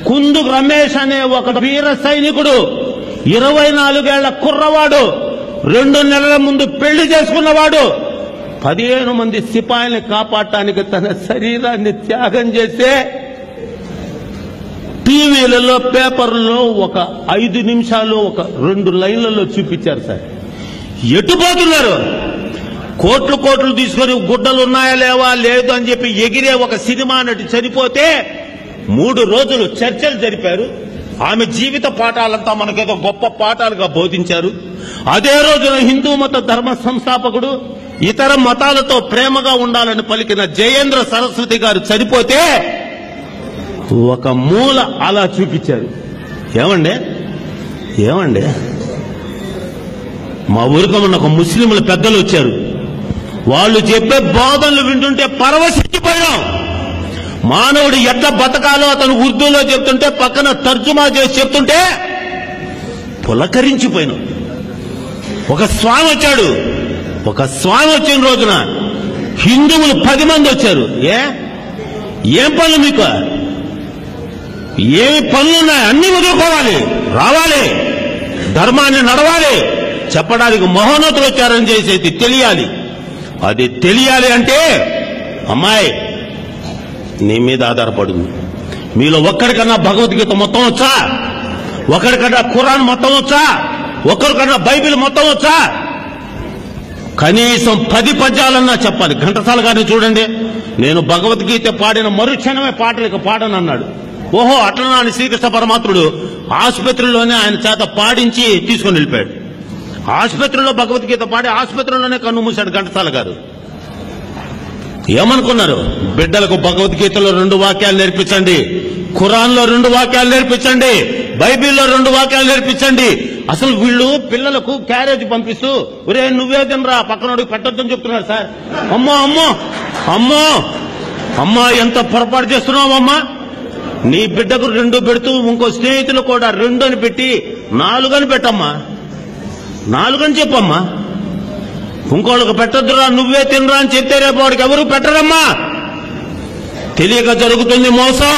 కుందు రమేష్ అనే ఒక వీర సైనికుడు 24 ఏళ్ల కుర్రవాడు 2 నెలల ముందు పెళ్లి చేసుకున్నవాడు 15 మంది సిపాయిల్ని కాపాడటానికి తన శరీరాన్ని త్యాగం చేస్తే టీవీలలో పేపర్లలో ఒక 5 నిమిషాలు ఒక 2 లైన్లలో చూపించారు సార్. ఎటుపోతున్నారు? కోట్లు తీసుకొని గుడ్డలు ఉన్నాయా లేవా లేదు అని చెప్పి ఎగిరే ఒక సినిమా నటి చనిపోతే 3 రోజులు చర్చలు జరిపారు. ఆమె జీవిత పాఠాలంతా మనకేదో గొప్ప పాఠాలుగా బోధించారు. అదే రోజున హిందూ మత ధర్మ సంస్థాపకుడు ఇతర మతాలతో ప్రేమగా ఉండాలని పలికిన జయేంద్ర సరస్వతి గారు చనిపోతే ఒక మూల అలా చూపించారు. ఏమండి మా ఊరికి మొన్న ఒక ముస్లింల పెద్దలు వచ్చారు. వాళ్ళు చెప్పే బోధనలు వింటుంటే పరవశించిపోయాం. మానవుడు ఎట్లా బతకాలో అతను ఉర్దూలో చెప్తుంటే పక్కన తర్జుమా చేసి చెప్తుంటే పులకరించిపోయినాం. ఒక స్వామి వచ్చాడు. ఒక స్వామి వచ్చిన రోజున హిందువులు 10 మంది వచ్చారు. ఏం పనులు మీకు? ఏమి పనులున్నాయి? అన్ని వదులుకోవాలి, రావాలి, ధర్మాన్ని నడవాలి చెప్పడానికి మహోన్నతులు వచ్చారని చేసేది తెలియాలి. అది తెలియాలి అంటే అమ్మాయి నీ మీద ఆధారపడింది. మీలో ఒక్కడికన్నా భగవద్గీత మొత్తం వచ్చా? ఒకరికన్నా ఖురాన్ మొత్తం వచ్చా? ఒకరికన్నా బైబిల్ మొత్తం వచ్చా? కనీసం 10 పద్యాలన్నా చెప్పాలి. ఘంటసాల గారిని చూడండి. నేను భగవద్గీత పాడిన మరుక్షణమే పాటలకు పాడనన్నాడు. ఓహో అట్లనా అని శ్రీకృష్ణ పరమాత్ముడు ఆసుపత్రిలోనే ఆయన చేత పాడించి తీసుకుని వెళ్ళిపోయాడు. ఆసుపత్రిలో భగవద్గీత పాడి ఆసుపత్రిలోనే కన్ను మూశాడు ఘంటసాల గారు. ఏమనుకున్నారు? బిడ్డలకు భగవద్గీతలో 2 వాక్యాలు నేర్పించండి, ఖురాన్లో 2 వాక్యాలు నేర్పించండి, బైబిల్లో 2 వాక్యాలు నేర్పించండి. అసలు వీళ్ళు పిల్లలకు క్యారేజ్ పంపిస్తూ ఒరే నువ్వే తినరా పక్కనోడికి పెట్టొద్దని చెప్తున్నారు సార్. అమ్మా ఎంత పొరపాటు చేస్తున్నావమ్మా. నీ బిడ్డకు 2 పెడుతూ ఇంకో స్నేహితులు కూడా 2 అని పెట్టి 4 అని పెట్టమ్మా, 4 అని చెప్పమ్మా. ఇంకోళ్ళకి పెట్టొద్దురా నువ్వే తినరా అని చెప్తే రేపు వాడికి ఎవరు పెట్టరమ్మా. తెలియక జరుగుతుంది మోసం.